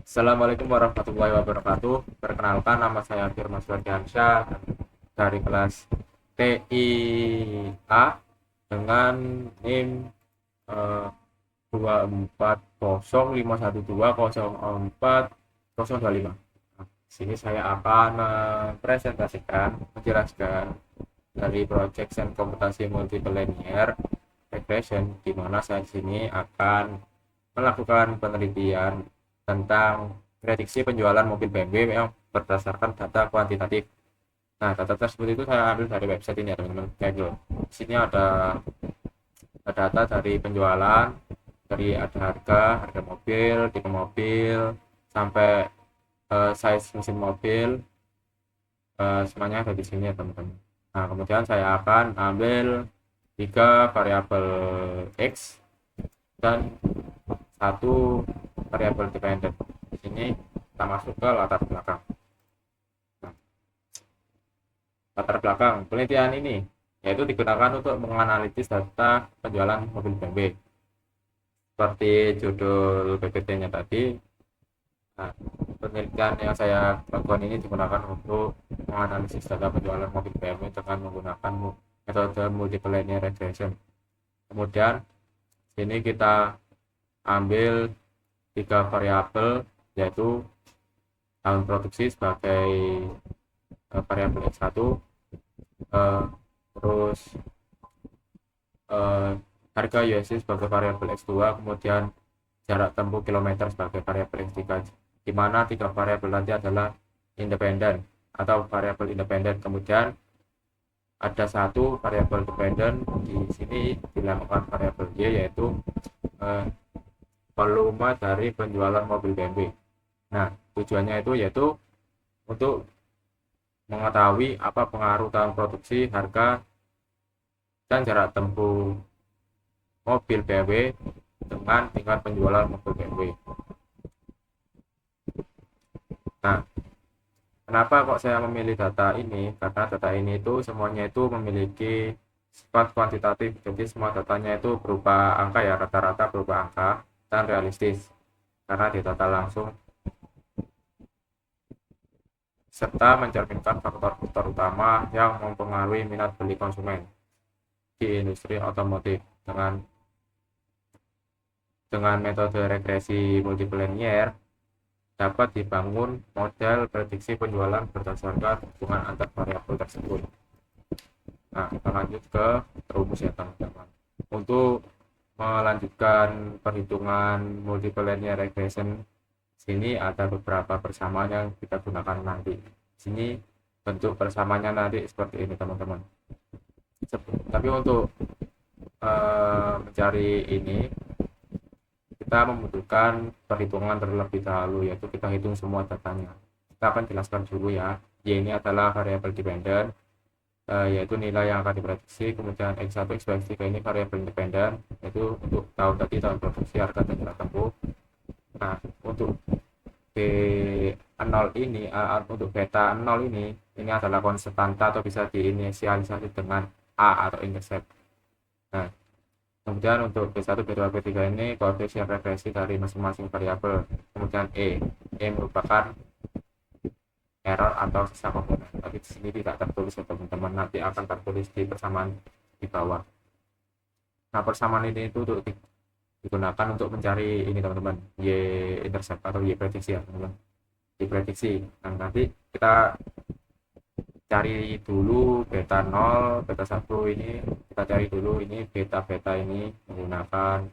Assalamualaikum warahmatullahi wabarakatuh. Perkenalkan, nama saya Firman Suardiansyah dari kelas TIA dengan NIM 2405120404025. Di sini saya akan mempresentasikan, menjelaskan dari Project Sains Komputasi Multilinear Regression, di mana saya di sini akan melakukan penelitian tentang prediksi penjualan mobil BMW yang berdasarkan data kuantitatif. Nah, data tersebut itu saya ambil dari website ini ya teman-teman. Kayak gitu. Di sini ada data dari penjualan, dari ada harga mobil, tipe mobil, sampai size mesin mobil, semuanya ada di sini ya teman-teman. Nah, kemudian saya akan ambil tiga variabel X dan satu variabel dependent. Di sini kita masuk ke latar belakang. Nah, latar belakang penelitian ini yaitu digunakan untuk menganalisis data penjualan mobil BMW. Seperti judul PPT-nya tadi, nah, penelitian yang saya lakukan ini digunakan untuk menganalisis data penjualan mobil BMW dengan menggunakan metode multiple linear regression. Kemudian sini kita ambil tiga variabel, yaitu tahun produksi sebagai variabel X1, terus harga USD sebagai variabel X2, kemudian jarak tempuh kilometer sebagai variabel X3, di mana tiga variabel nanti adalah independen atau variabel independen. Kemudian ada satu variabel dependen di sini dilakukan variabel Y, yaitu volume dari penjualan mobil BMW. Nah, tujuannya itu yaitu untuk mengetahui apa pengaruh tahun produksi, harga, dan jarak tempuh mobil BMW dengan tingkat penjualan mobil BMW. Nah, kenapa kok saya memilih data ini? Karena data ini itu semuanya itu memiliki sifat kuantitatif, jadi semua datanya itu berupa angka ya, rata-rata berupa angka dan realistis karena ditata langsung, serta mencerminkan faktor-faktor utama yang mempengaruhi minat beli konsumen di industri otomotif. Dengan metode regresi multiple linear dapat dibangun model prediksi penjualan berdasarkan hubungan antar variabel tersebut. Nah, kita lanjut ke rumus ya teman-teman. Untuk melanjutkan perhitungan multiple linear regression, sini ada beberapa persamaan yang kita gunakan nanti. Sini bentuk persamaannya nanti seperti ini teman-teman. Tapi untuk mencari ini kita membutuhkan perhitungan terlebih dahulu, yaitu kita hitung semua datanya. Kita akan jelaskan dulu ya. Y ini adalah variabel dependen, yaitu nilai yang akan diprediksi. Kemudian X1, X2, X3 ini variabel independen, yaitu untuk tahun produksi, harga, dan jarak tempuh. Nah, untuk B0 ini, untuk beta 0 ini adalah konstanta atau bisa diinisialisasi dengan A atau intercept. Nah, kemudian untuk B1, B2, B3 ini koefisien regresi dari masing-masing variabel. Kemudian E merupakan error atau sisa komponen. Tapi di sini tidak tertulis ya teman-teman, nanti akan tertulis di persamaan di bawah. Nah, persamaan ini itu untuk digunakan untuk mencari ini teman-teman, Y intercept atau Y prediksi ya teman-teman, Y prediksi. Nah, nanti kita cari dulu beta 0, beta 1 ini, kita cari dulu ini beta-beta ini menggunakan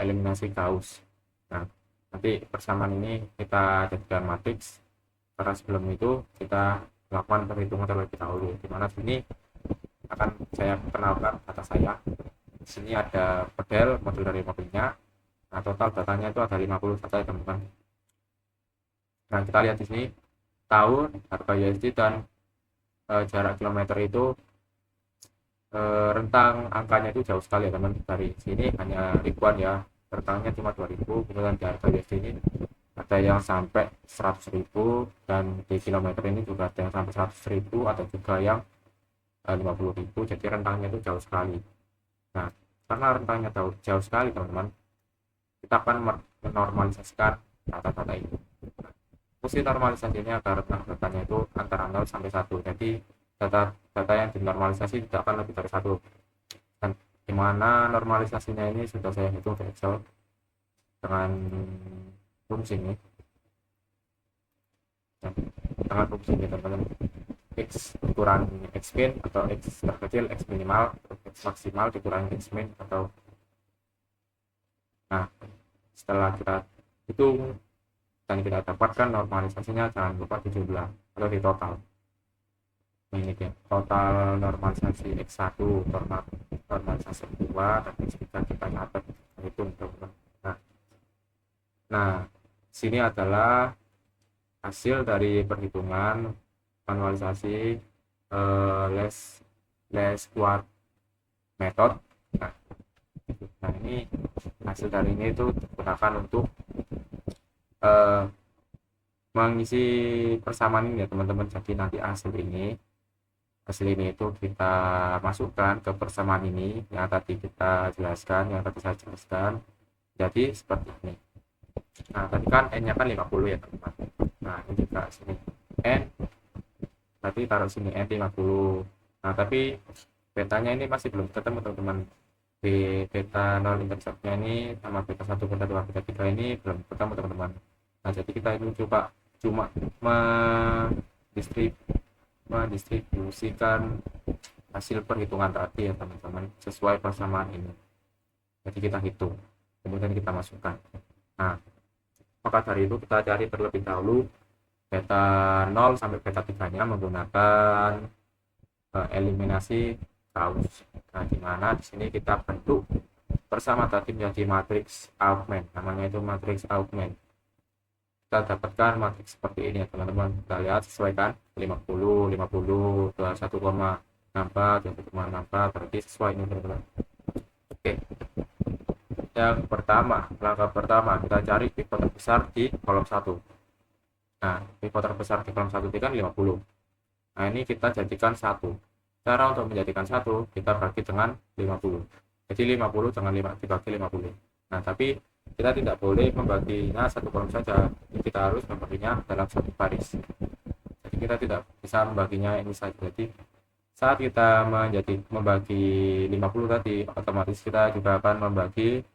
eliminasi Gauss. Nah, nanti persamaan ini kita jadikan matriks, karena sebelum itu kita melakukan perhitungan terlebih dahulu, dimana sini akan saya kenalkan data saya. Di sini ada model dari mobilnya. Nah, total datanya itu ada 50 data ya teman-teman. Nah, kita lihat di sini tahun, harga USD, dan jarak kilometer itu rentang angkanya itu jauh sekali ya teman. Dari sini hanya ribuan ya, rentangnya cuma 2000. Kemudian di harga USD ini ada yang sampai 100.000, dan di kilometer ini juga ada yang sampai 100.000, atau juga yang 50.000. Jadi rentangnya itu jauh sekali. Nah, karena rentangnya jauh sekali teman-teman, kita akan menormalisasikan data-data itu. Fungsi normalisasinya karena datanya itu antara 0 sampai 1. Jadi data yang dinormalisasi tidak akan lebih dari 1. Dan dimana normalisasinya ini sudah saya hitung di Excel dengan fungsi ini. Nah, dengan fungsi ini teman-teman, X dikurangi X min atau X terkecil, X minimal, X maksimal dikurangi X min atau, nah setelah kita hitung dan kita dapatkan normalisasinya, jangan lupa dijumlah atau di total. Ini dia total normalisasi X1, normalisasi X2 dan X3 kita catat, hitung teman-teman. Nah sini adalah hasil dari perhitungan manualisasi less quart method. Nah ini hasil dari ini itu digunakan untuk mengisi persamaan ini ya teman-teman. Jadi nanti hasil ini itu kita masukkan ke persamaan ini yang tadi kita jelaskan, yang tadi saya jelaskan. Jadi seperti ini. Nah tadi kan n nya kan 50 ya teman-teman. Nah ini juga sini n tadi taruh sini n 50. Nah tapi betanya ini masih belum ketemu teman-teman. Di beta 0 interceptnya ini sama beta 1, beta 2, beta 3 ini belum ketemu teman-teman. Nah jadi kita ini coba cuma mendistribusikan hasil perhitungan tadi ya teman-teman, sesuai persamaan ini. Jadi kita hitung, kemudian kita masukkan. Nah maka dari itu kita cari terlebih dahulu beta 0 sampai beta 3 nya menggunakan eliminasi Gauss. Nah dimana di sini kita bentuk bersama tadi menjadi matriks augment, namanya itu matriks augment. Kita dapatkan matriks seperti ini ya teman-teman. Kita lihat sesuaikan 50, 50, 1,64, 1,64, berarti sesuai ini teman-teman. Oke, yang pertama, langkah pertama kita cari pivot terbesar di kolom 1. Nah pivot terbesar di kolom 1 itu kan 50. Nah ini kita jadikan 1. Cara untuk menjadikan 1 kita bagi dengan 50. Jadi 50 dengan 5 dibagi 50. Nah tapi kita tidak boleh membaginya satu kolom saja, kita harus membaginya dalam satu baris. Jadi kita tidak bisa membaginya ini saja. Jadi saat kita membagi 50 tadi, otomatis kita juga akan membagi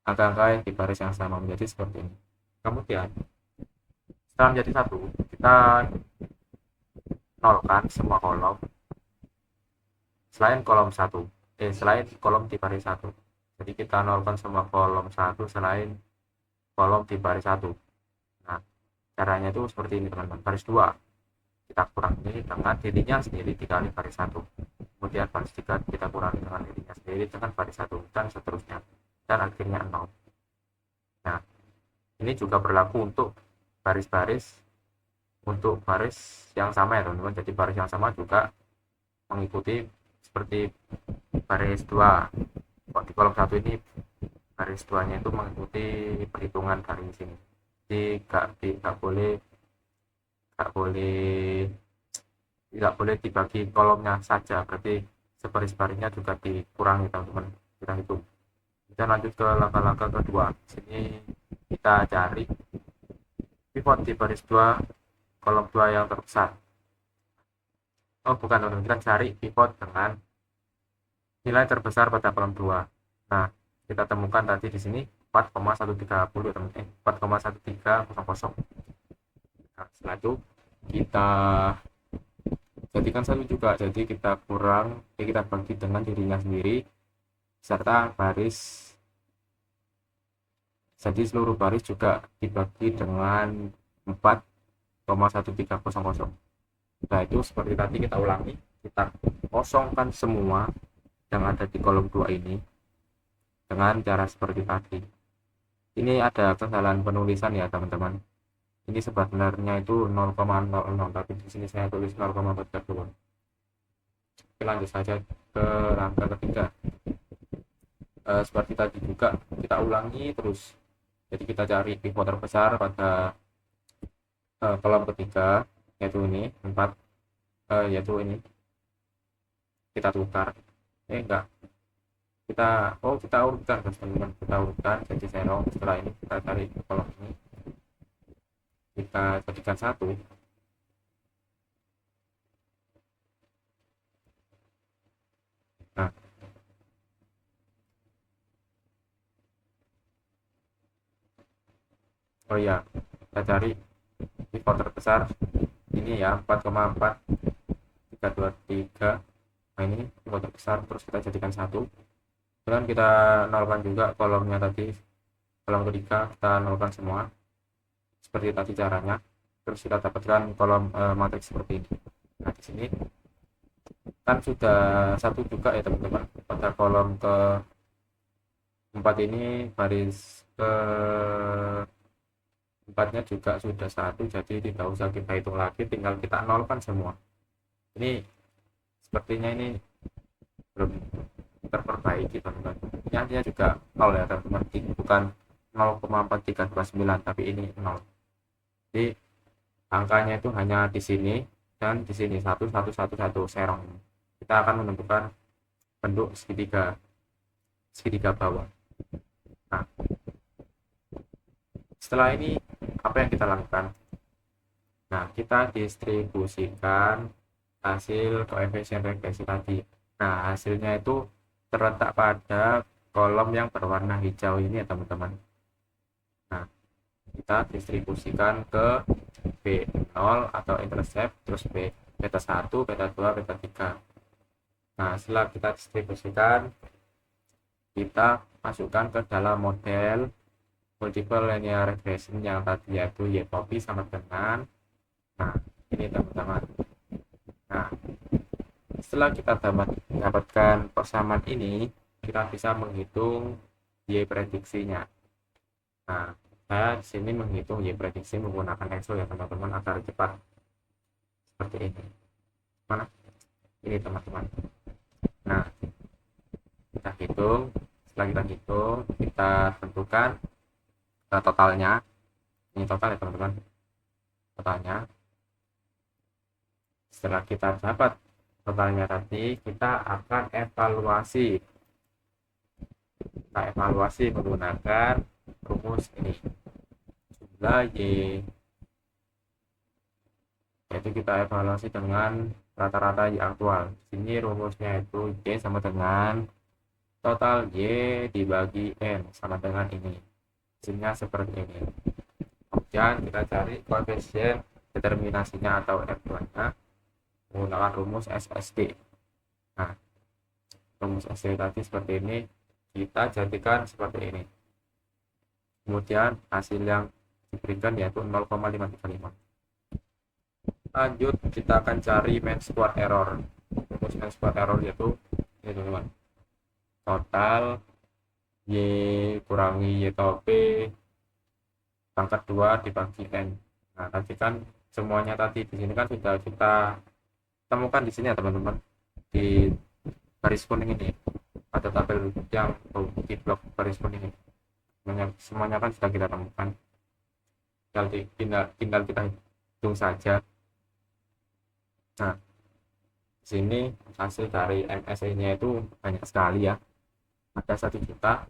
angka-angka di baris yang sama menjadi seperti ini. Kemudian setelah menjadi 1, kita nolkan semua kolom selain kolom di baris 1. Jadi kita nolkan semua kolom 1 selain kolom di baris 1. Nah caranya itu seperti ini teman-teman. Baris 2 kita kurangi dengan dirinya sendiri dikali baris 1, kemudian baris 3 kita kurangi dengan dirinya sendiri dengan baris 1, dan seterusnya, dan akhirnya 0. Nah ini juga berlaku untuk baris-baris untuk baris yang sama ya teman-teman. Jadi baris yang sama juga mengikuti seperti baris 2. Di kolom 1 ini baris 2 nya itu mengikuti perhitungan dari sini. Jadi tidak boleh dibagi kolomnya saja, berarti sebaris-barisnya juga dikurangi teman-teman. Kita hitung. Kita lanjut ke langkah-langkah kedua. Sini kita cari pivot di baris 2 kolom 2 yang terbesar. Bukan teman-teman, kita cari pivot dengan nilai terbesar pada kolom 2. Nah kita temukan tadi di sini 4,130 teman-teman, 4,1300. Nah setelah itu kita jadikan 1 juga, jadi kita bagi dengan dirinya sendiri serta baris. Jadi seluruh baris juga dibagi dengan 4,1300. Nah itu seperti tadi kita ulangi, kita kosongkan semua yang ada di kolom 2 ini dengan cara seperti tadi. Ini ada kesalahan penulisan ya teman-teman. Ini sebenarnya itu 0,00, tapi di sini saya tulis 0,42. Oke, lanjut saja ke langkah ketiga. Seperti tadi juga kita ulangi terus. Jadi kita cari pivot terbesar pada kolom ketiga, yaitu ini 4, yaitu ini kita tukar kita urutkan teman-teman, kita urutkan jadi serong. Setelah ini kita cari kolom ini, kita jadikan satu. Nah, oh iya, kita cari pivot terbesar ini ya, 4,4323. Nah, ini pivot terbesar, terus kita jadikan satu. Dan kita nolkan juga kolomnya tadi, kolom ketiga kita nolkan semua seperti tadi caranya. Terus kita dapatkan kolom matriks seperti ini. Nah, di sini kan sudah satu juga ya teman-teman, pada kolom ke 4 ini baris ke 4-nya juga sudah satu, jadi tidak usah kita hitung lagi, tinggal kita nolkan semua. Ini sepertinya ini belum terperbaiki teman-teman. Ini artinya juga 0 ya teman-teman, bukan 0,4329 tapi ini 0. Jadi angkanya itu hanya di sini dan di sini 1111 serong. Kita akan menentukan bentuk segitiga bawah. Nah, setelah ini apa yang kita lakukan? Nah, kita distribusikan hasil koefisien regresi tadi. Nah, hasilnya itu terletak pada kolom yang berwarna hijau ini ya teman-teman. Nah, kita distribusikan ke B0 atau intercept, terus beta 1, beta 2, beta 3. Nah, setelah kita distribusikan, kita masukkan ke dalam model multiple linear regression yang tadi, yaitu Y-Poppy sama dengan, nah ini teman-teman. Nah, setelah kita dapatkan persamaan ini, kita bisa menghitung Y prediksinya. Nah, saya di sini menghitung Y prediksi menggunakan Excel ya teman-teman, agar cepat seperti ini. Mana? Ini teman-teman. Nah, kita hitung. Setelah kita hitung, kita tentukan totalnya. Ini total ya teman-teman, totalnya. Setelah kita dapat totalnya tadi, kita akan evaluasi. Kita evaluasi menggunakan rumus ini, jumlah Y, yaitu kita evaluasi dengan rata-rata Y aktual. Sini rumusnya itu Y sama dengan total Y dibagi N sama dengan ini. Hasilnya seperti ini. Kemudian kita cari koefisien determinasinya atau F2-nya menggunakan rumus SSD. Nah, rumus SSD tadi seperti ini, kita jadikan seperti ini. Kemudian hasil yang diberikan yaitu 0,535. Lanjut, kita akan cari mean square error. Rumus mean square error yaitu ini teman-teman, total Y kurangi Y atau P pangkat 2 dibagi N. Nah, tadi kan semuanya tadi di sini kan sudah kita temukan di sini ya teman-teman, di garis kuning ini ada tabel yang di blok garis kuning ini. Semuanya kan sudah kita temukan, tinggal kita hitung saja. Nah, di sini hasil dari MSI-nya itu banyak sekali ya, ada 1 juta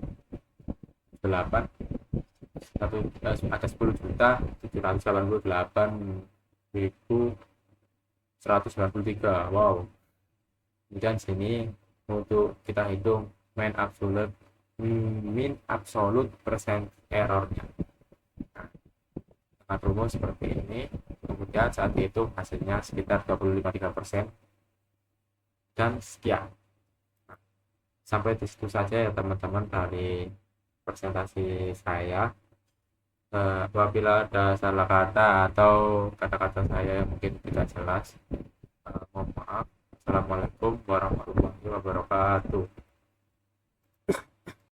8 ada 10.788.193. Wow. Kemudian sini untuk kita hitung mean absolute percent errornya. Nah, dengan rumus seperti ini, kemudian saat itu hasilnya sekitar 25,3% dan sekian. Nah, sampai di situ saja ya teman-teman dari presentasi saya. Apabila ada salah kata atau kata-kata saya yang mungkin tidak jelas, mohon maaf. Assalamualaikum warahmatullahi wabarakatuh.